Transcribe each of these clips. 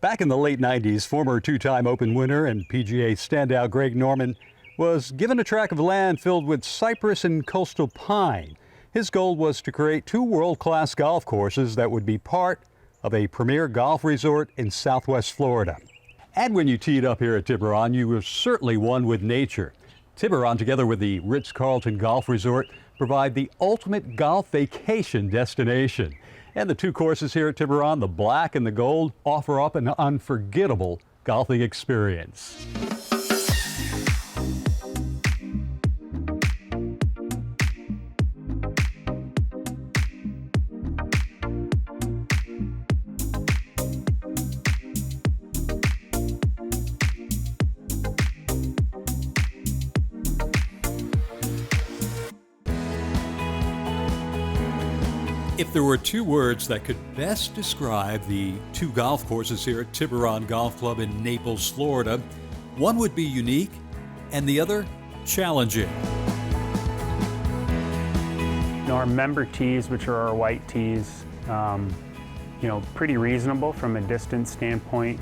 Back in the late 90s, former two-time Open winner and PGA standout Greg Norman was given a tract of land filled with cypress and coastal pine. His goal was to create two world-class golf courses that would be part of a premier golf resort in Southwest Florida. And when you teed up here at Tiburón, you were certainly one with nature. Tiburón, together with the Ritz-Carlton Golf Resort, provide the ultimate golf vacation destination. And the two courses here at Tiburón, the black and the gold, offer up an unforgettable golfing experience. If there were two words that could best describe the two golf courses here at Tiburón Golf Club in Naples, Florida, one would be unique and the other challenging. Our member tees, which are our white tees, pretty reasonable from a distance standpoint.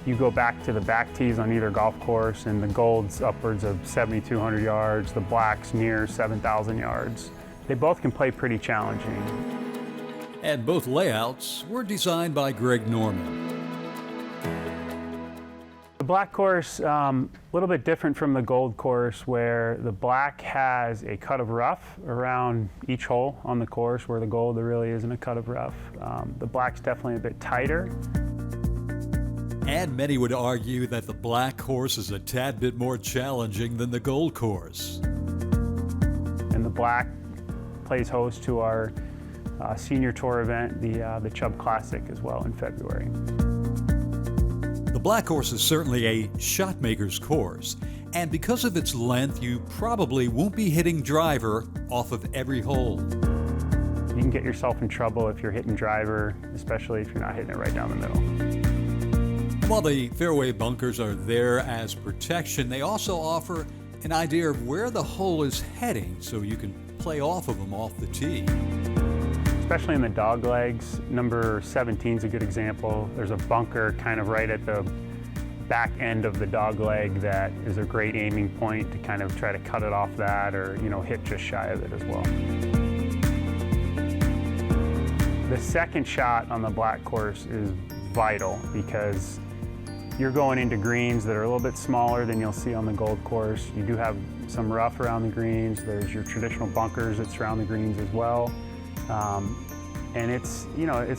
You go back to the back tees on either golf course and the gold's upwards of 7,200 yards, the black's near 7,000 yards. They both can play pretty challenging. And both layouts were designed by Greg Norman. The black course, a little bit different from the gold course, where the black has a cut of rough around each hole on the course, where the gold there really isn't a cut of rough. The black's definitely a bit tighter. And many would argue that the black course is a tad bit more challenging than the gold course. And the black plays host to our senior tour event, the Chubb Classic, as well in February. The black course is certainly a shot maker's course, and because of its length, you probably won't be hitting driver off of every hole. You can get yourself in trouble if you're hitting driver, especially if you're not hitting it right down the middle. While the fairway bunkers are there as protection, they also offer an idea of where the hole is heading, so you can play off of them off the tee. Especially in the dog legs, number 17 is a good example. There's a bunker kind of right at the back end of the dog leg that is a great aiming point to kind of try to cut it off that, or hit just shy of it as well. The second shot on the black course is vital because you're going into greens that are a little bit smaller than you'll see on the gold course. You do have some rough around the greens. There's your traditional bunkers that surround the greens as well. And it's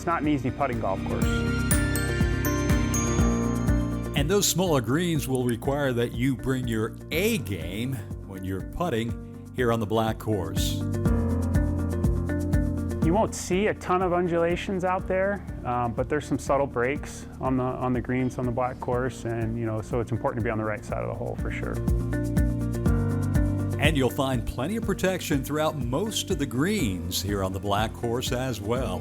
not an easy putting golf course. And those smaller greens will require that you bring your A game when you're putting here on the black course. You won't see a ton of undulations out there, but there's some subtle breaks on the greens on the black course, and so it's important to be on the right side of the hole for sure. And you'll find plenty of protection throughout most of the greens here on the black course as well.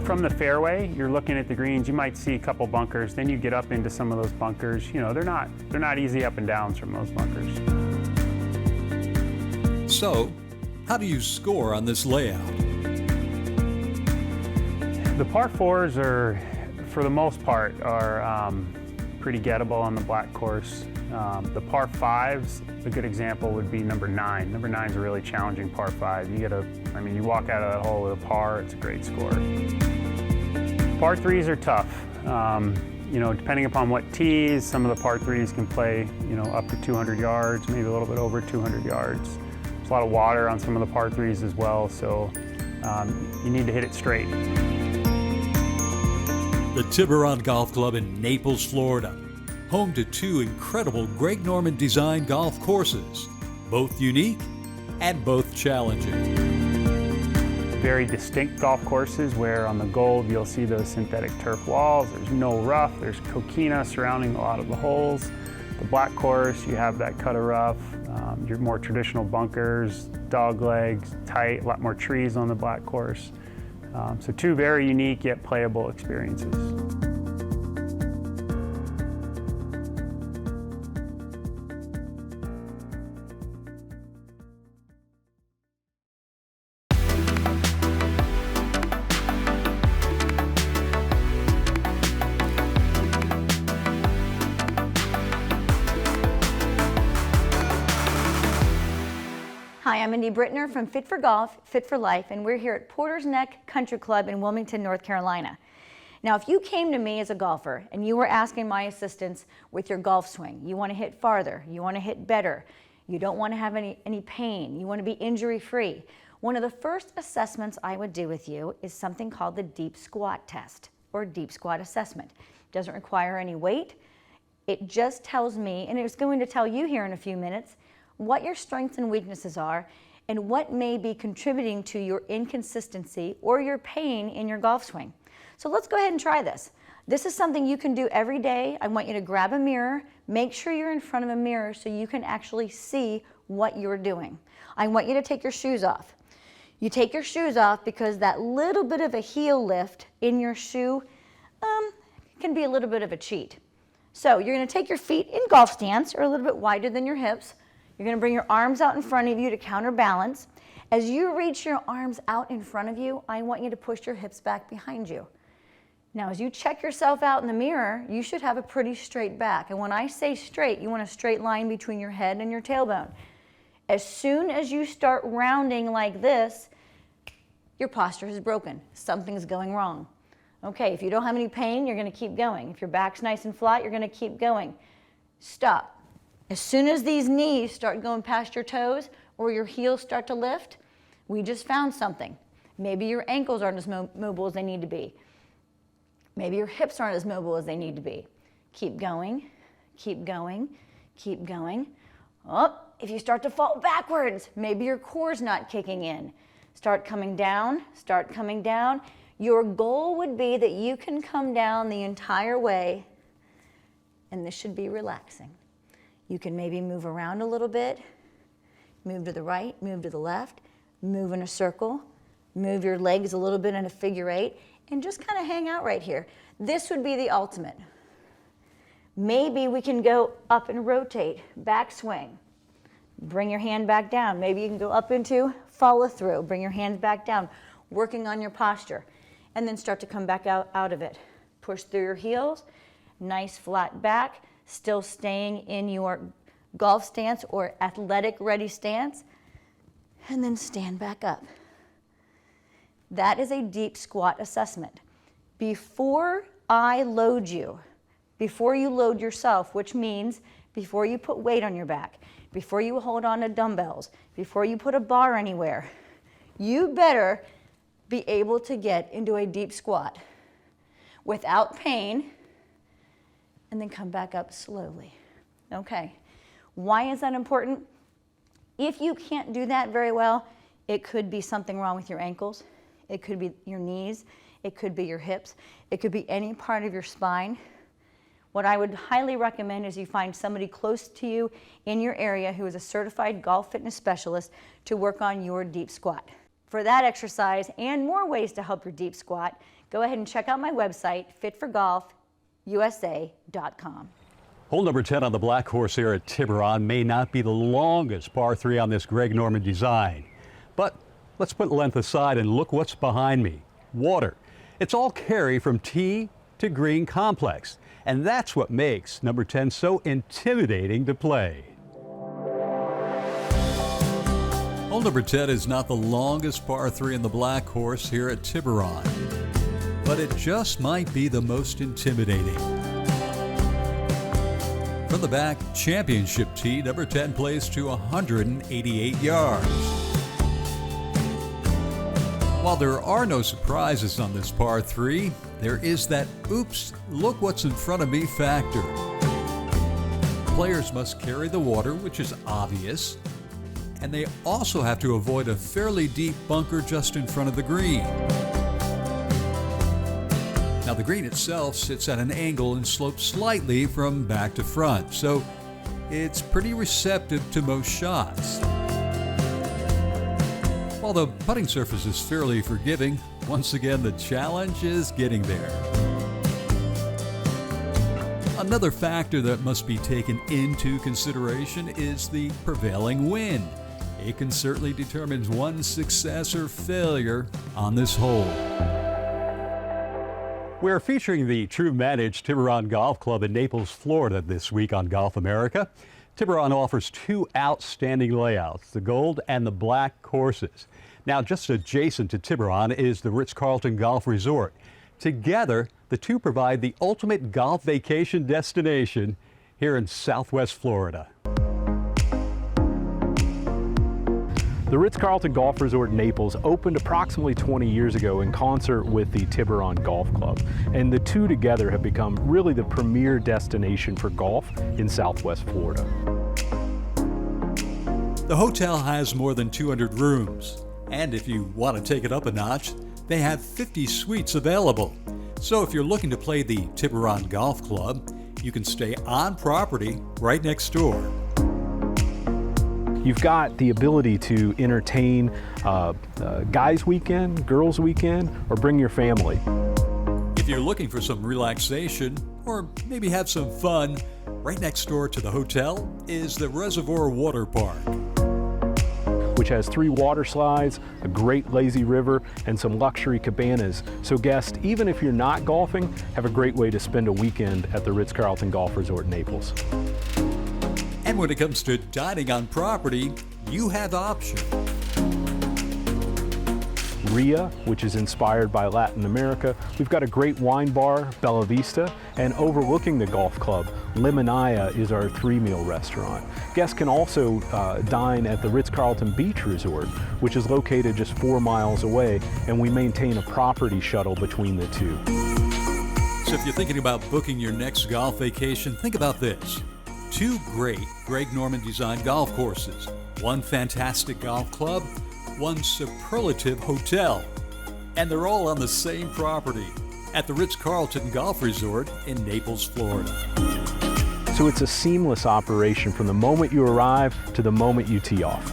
From the fairway, you're looking at the greens, you might see a couple bunkers, then you get up into some of those bunkers. They're not easy up and downs from those bunkers. So, how do you score on this layout? The par fours are, for the most part, pretty gettable on the black course. The par fives, a good example would be number 9. Number 9 is a really challenging par 5. You walk out of that hole with a par, it's a great score. Par 3s are tough. Depending upon what tees, some of the par 3s can play, up to 200 yards, maybe a little bit over 200 yards. There's a lot of water on some of the par 3s as well, so you need to hit it straight. The Tiburón Golf Club in Naples, Florida, home to two incredible Greg Norman designed golf courses, both unique and both challenging. Very distinct golf courses where on the gold you'll see those synthetic turf walls, there's no rough, there's coquina surrounding a lot of the holes. The black course, you have that cut of rough, your more traditional bunkers, dog legs, tight, a lot more trees on the black course. So two very unique yet playable experiences. Hi, I'm Mindy Brittner from Fit for Golf, Fit for Life, and we're here at Porter's Neck Country Club in Wilmington, North Carolina. Now, if you came to me as a golfer and you were asking my assistance with your golf swing, you want to hit farther, you want to hit better, you don't want to have any pain, you want to be injury-free, one of the first assessments I would do with you is something called the deep squat test or deep squat assessment. It doesn't require any weight. It just tells me, and it's going to tell you here in a few minutes, what your strengths and weaknesses are and what may be contributing to your inconsistency or your pain in your golf swing. So let's go ahead and try this. This is something you can do every day. I want you to grab a mirror, make sure you're in front of a mirror so you can actually see what you're doing. I want you to take your shoes off. You take your shoes off because that little bit of a heel lift in your shoe can be a little bit of a cheat. So you're going to take your feet in golf stance or a little bit wider than your hips. You're going to bring your arms out in front of you to counterbalance. As you reach your arms out in front of you, I want you to push your hips back behind you. Now, as you check yourself out in the mirror, you should have a pretty straight back. And when I say straight, you want a straight line between your head and your tailbone. As soon as you start rounding like this, your posture is broken. Something's going wrong. Okay, if you don't have any pain, you're going to keep going. If your back's nice and flat, you're going to keep going. Stop. As soon as these knees start going past your toes or your heels start to lift, we just found something. Maybe your ankles aren't as mobile as they need to be. Maybe your hips aren't as mobile as they need to be. Keep going, keep going, keep going. Oh, if you start to fall backwards, maybe your core's not kicking in. Start coming down, start coming down. Your goal would be that you can come down the entire way, and this should be relaxing. You can maybe move around a little bit, move to the right, move to the left, move in a circle, move your legs a little bit in a figure eight, and just kind of hang out right here. This would be the ultimate. Maybe we can go up and rotate, back swing. Bring your hand back down. Maybe you can go up into follow through. Bring your hands back down, working on your posture. And then start to come back out of it. Push through your heels, nice flat back, still staying in your golf stance or athletic ready stance, and then stand back up. That is a deep squat assessment. Before I load you, before you load yourself, which means before you put weight on your back, before you hold on to dumbbells, before you put a bar anywhere, you better be able to get into a deep squat without pain and then come back up slowly. Okay, why is that important? If you can't do that very well, it could be something wrong with your ankles, it could be your knees, it could be your hips, it could be any part of your spine. What I would highly recommend is you find somebody close to you in your area who is a certified golf fitness specialist to work on your deep squat. For that exercise and more ways to help your deep squat, go ahead and check out my website, fitforgolfusa.com. Hole number 10 on the black course here at Tiburón may not be the longest par 3 on this Greg Norman design. But let's put length aside and look what's behind me. Water. It's all carry from tee to green complex. And that's what makes number 10 so intimidating to play. Hole number 10 is not the longest par 3 in the black course here at Tiburón, but it just might be the most intimidating. From the back, championship tee, number 10 plays to 188 yards. While there are no surprises on this par 3, there is that oops, look what's in front of me factor. Players must carry the water, which is obvious, and they also have to avoid a fairly deep bunker just in front of the green. Now the green itself sits at an angle and slopes slightly from back to front, so it's pretty receptive to most shots. While the putting surface is fairly forgiving, once again the challenge is getting there. Another factor that must be taken into consideration is the prevailing wind. It can certainly determine one's success or failure on this hole. We're featuring the True Managed Tiburón Golf Club in Naples, Florida this week on Golf America. Tiburón offers two outstanding layouts, the gold and the black courses. Now, just adjacent to Tiburón is the Ritz-Carlton Golf Resort. Together, the two provide the ultimate golf vacation destination here in Southwest Florida. The Ritz-Carlton Golf Resort in Naples opened approximately 20 years ago in concert with the Tiburón Golf Club, and the two together have become really the premier destination for golf in Southwest Florida. The hotel has more than 200 rooms, and if you want to take it up a notch, they have 50 suites available. So if you're looking to play the Tiburón Golf Club, you can stay on property right next door. You've got the ability to entertain guys' weekend, girls' weekend, or bring your family. If you're looking for some relaxation or maybe have some fun, right next door to the hotel is the Reservoir Water Park, which has 3 water slides, a great lazy river, and some luxury cabanas. So guests, even if you're not golfing, have a great way to spend a weekend at the Ritz-Carlton Golf Resort in Naples. And when it comes to dining on property, you have options. Ria, which is inspired by Latin America. We've got a great wine bar, Bella Vista, and overlooking the golf club, Limonaya is our 3-meal restaurant. Guests can also dine at the Ritz-Carlton Beach Resort, which is located just 4 miles away, and we maintain a property shuttle between the two. So if you're thinking about booking your next golf vacation, think about this. 2 great Greg Norman designed golf courses, 1 fantastic golf club, 1 superlative hotel, and they're all on the same property at the Ritz-Carlton Golf Resort in Naples, Florida. So it's a seamless operation from the moment you arrive to the moment you tee off.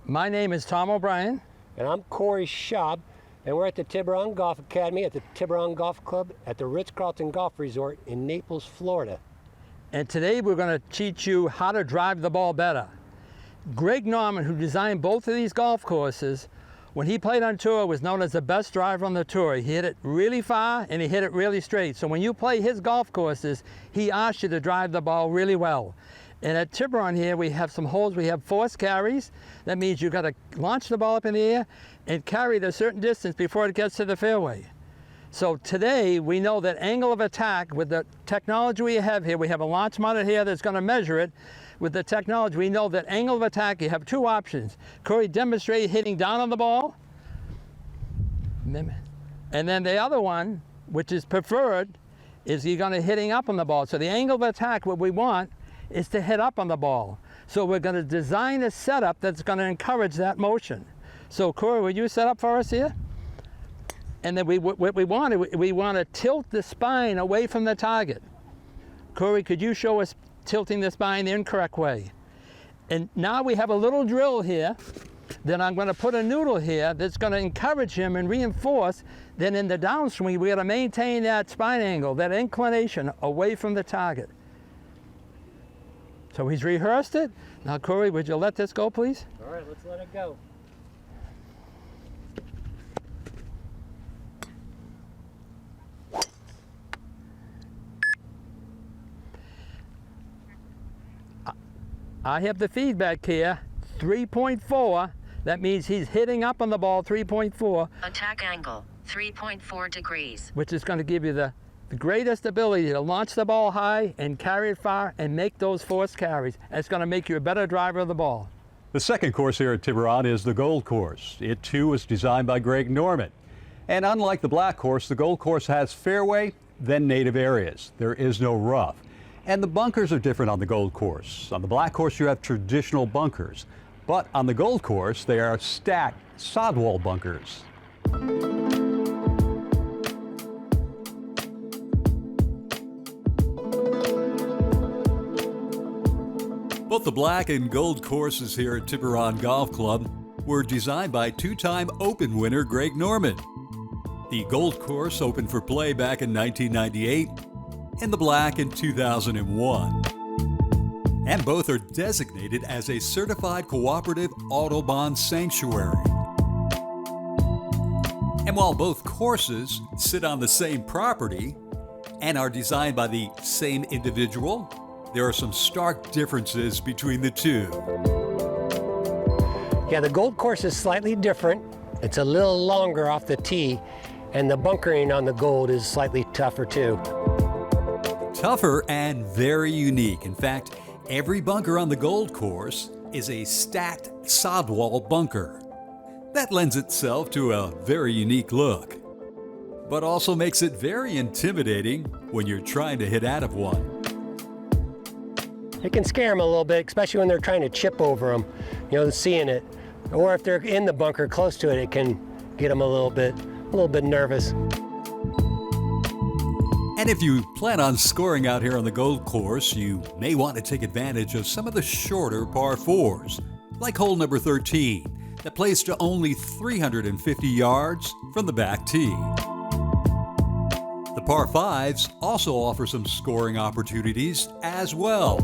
My name is Tom O'Brien. And I'm Corey Schaub, and we're at the Tiburón Golf Academy at the Tiburón Golf Club at the Ritz-Carlton Golf Resort in Naples, Florida. And today we're going to teach you how to drive the ball better. Greg Norman, who designed both of these golf courses, when he played on tour, was known as the best driver on the tour. He hit it really far and he hit it really straight. So when you play his golf courses, he asks you to drive the ball really well. And at Tiburón here, we have some holes, we have forced carries. That means you've got to launch the ball up in the air and carry it a certain distance before it gets to the fairway. So today, we know that angle of attack, with the technology we have here, we have a launch monitor here that's going to measure it. With the technology, we know that angle of attack, you have 2 options. Corey demonstrated hitting down on the ball. And then the other one, which is preferred, is you're going to hitting up on the ball. So the angle of attack, what we want, is to hit up on the ball. So we're going to design a setup that's going to encourage that motion. So Corey, will you set up for us here? And then we want to tilt the spine away from the target. Corey, could you show us tilting the spine the incorrect way? And now we have a little drill here. Then I'm going to put a noodle here that's going to encourage him and reinforce. Then in the downswing, we got to maintain that spine angle, that inclination away from the target. So he's rehearsed it. Now, Corey, would you let this go, please? All right, let's let it go. I have the feedback here, 3.4. That means he's hitting up on the ball 3.4. Attack angle, 3.4 degrees. Which is going to give you the greatest ability to launch the ball high and carry it far and make those forced carries. It's going to make you a better driver of the ball. The second course here at Tiburón is the Gold Course. It too was designed by Greg Norman. And unlike the Black Course, the Gold Course has fairway, then native areas. There is no rough. And the bunkers are different on the Gold Course. On the Black Course, you have traditional bunkers. But on the Gold Course, they are stacked sodwall bunkers. Both the Black and Gold courses here at Tiburón Golf Club were designed by 2-time Open winner Greg Norman. The Gold course opened for play back in 1998 and the Black in 2001. And both are designated as a certified cooperative Autobahn sanctuary. And while both courses sit on the same property and are designed by the same individual, there are some stark differences between the two. Yeah, the Gold course is slightly different. It's a little longer off the tee, and the bunkering on the Gold is slightly tougher too. Tougher and very unique. In fact, every bunker on the Gold course is a stacked sidewall bunker. That lends itself to a very unique look, but also makes it very intimidating when you're trying to hit out of one. It can scare them a little bit, especially when they're trying to chip over them, you know, seeing it. Or if they're in the bunker close to it, it can get them a little bit nervous. And if you plan on scoring out here on the Gold course, you may want to take advantage of some of the shorter par 4s, like hole number 13, that plays to only 350 yards from the back tee. The par 5s also offer some scoring opportunities as well.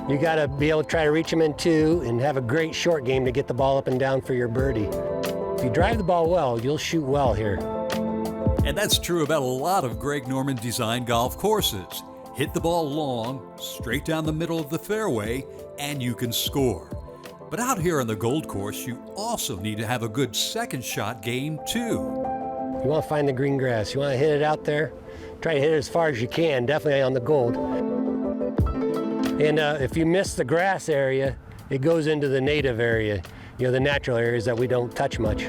You got to be able to try to reach them in two and have a great short game to get the ball up and down for your birdie. If you drive the ball well, you'll shoot well here. And that's true about a lot of Greg Norman designed golf courses. Hit the ball long, straight down the middle of the fairway, and you can score. But out here on the Gold course, you also need to have a good second shot game too. You want to find the green grass. You want to hit it out there. Try to hit it as far as you can, definitely on the Gold. And if you miss the grass area, it goes into the native area, you know, the natural areas that we don't touch much.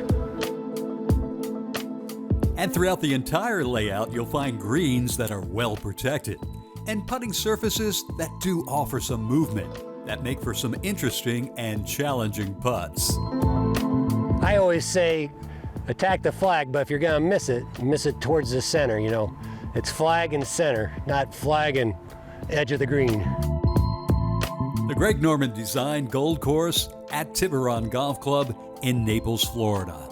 And throughout the entire layout, you'll find greens that are well protected and putting surfaces that do offer some movement that make for some interesting and challenging putts. I always say attack the flag, but if you're going to miss it towards the center, you know. It's flag and center, not flag and edge of the green. The Greg Norman designed Gold course at Tiburón Golf Club in Naples, Florida.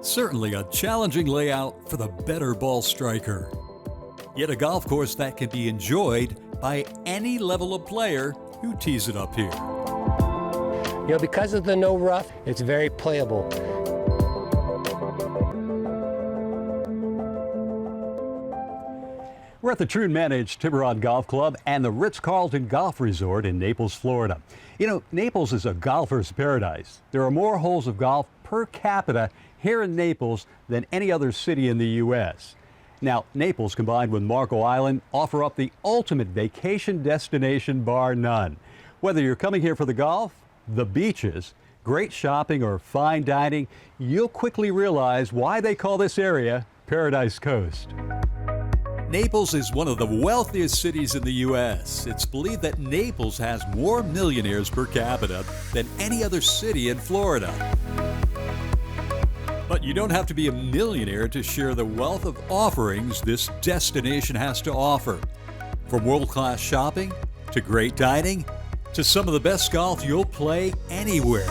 Certainly a challenging layout for the better ball striker. Yet a golf course that can be enjoyed by any level of player who tees it up here. You know, because of the no rough, it's very playable. We're at the Troon-managed Tiburón Golf Club and the Ritz-Carlton Golf Resort in Naples, Florida. You know, Naples is a golfer's paradise. There are more holes of golf per capita here in Naples than any other city in the U.S. Now, Naples, combined with Marco Island, offer up the ultimate vacation destination bar none. Whether you're coming here for the golf, the beaches, great shopping, or fine dining, you'll quickly realize why they call this area Paradise Coast. Naples is one of the wealthiest cities in the U.S. It's believed that Naples has more millionaires per capita than any other city in Florida. But you don't have to be a millionaire to share the wealth of offerings this destination has to offer. From world-class shopping, to great dining, to some of the best golf you'll play anywhere.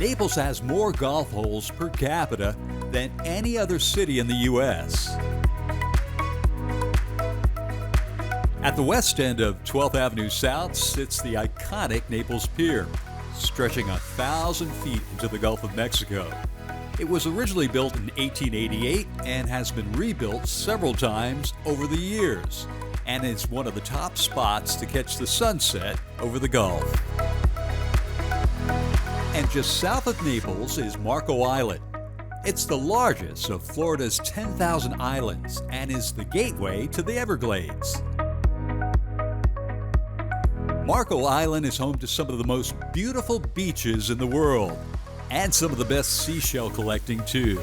Naples has more golf holes per capita than any other city in the U.S. At the west end of 12th Avenue South sits the iconic Naples Pier, stretching 1,000 feet into the Gulf of Mexico. It was originally built in 1888 and has been rebuilt several times over the years, and is one of the top spots to catch the sunset over the Gulf. And just south of Naples is Marco Island. It's the largest of Florida's 10,000 islands and is the gateway to the Everglades. Marco Island is home to some of the most beautiful beaches in the world, and some of the best seashell collecting too.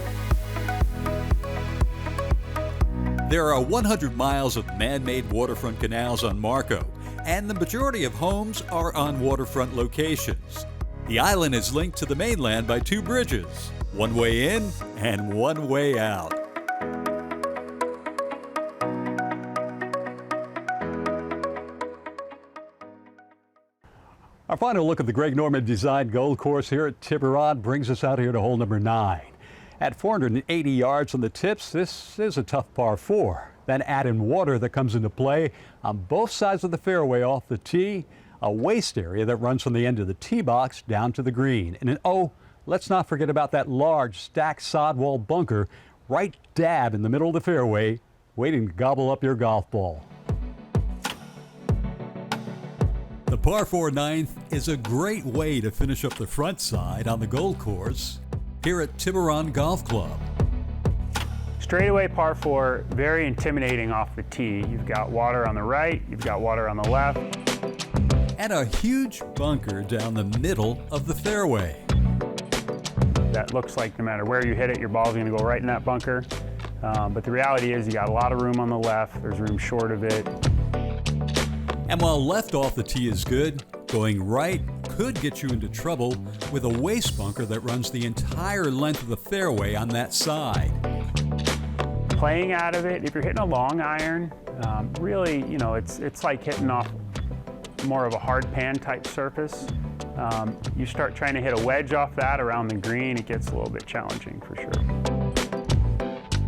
There are 100 miles of man-made waterfront canals on Marco, and the majority of homes are on waterfront locations. The island is linked to the mainland by 2 bridges, one way in and one way out. Our final look at the Greg Norman designed Gold course here at Tiburón brings us out here to hole number 9. At 480 yards from the tips, this is a tough par 4. Then add in water that comes into play on both sides of the fairway off the tee, a waste area that runs from the end of the tee box down to the green, and Let's not forget about that large stacked sod wall bunker right dab in the middle of the fairway, waiting to gobble up your golf ball. The par 4 ninth is a great way to finish up the front side on the Gold Course here at Tiburón Golf Club. Straightaway par 4, very intimidating off the tee. You've got water on the right, you've got water on the left. And a huge bunker down the middle of the fairway. That looks like no matter where you hit it, your ball's gonna go right in that bunker. But the reality is you got a lot of room on the left, there's room short of it. And while left off the tee is good, going right could get you into trouble with a waste bunker that runs the entire length of the fairway on that side. Playing out of it, if you're hitting a long iron, really, you know, it's like hitting off more of a hard pan type surface. You start trying to hit a wedge off that around the green, it gets a little bit challenging for sure.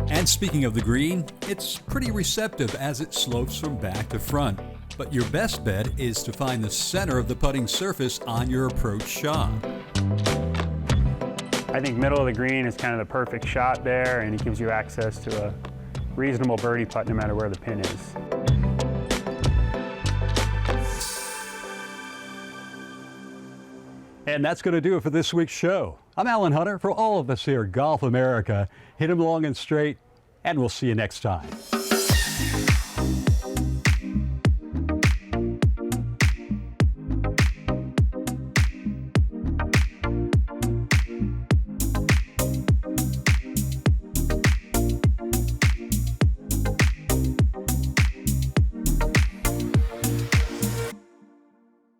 And speaking of the green, it's pretty receptive as it slopes from back to front. But your best bet is to find the center of the putting surface on your approach shot. I think middle of the green is kind of the perfect shot there, and it gives you access to a reasonable birdie putt no matter where the pin is. And that's going to do it for this week's show. I'm Alan Hunter. For all of us here at Golf America, hit 'em long and straight, and we'll see you next time.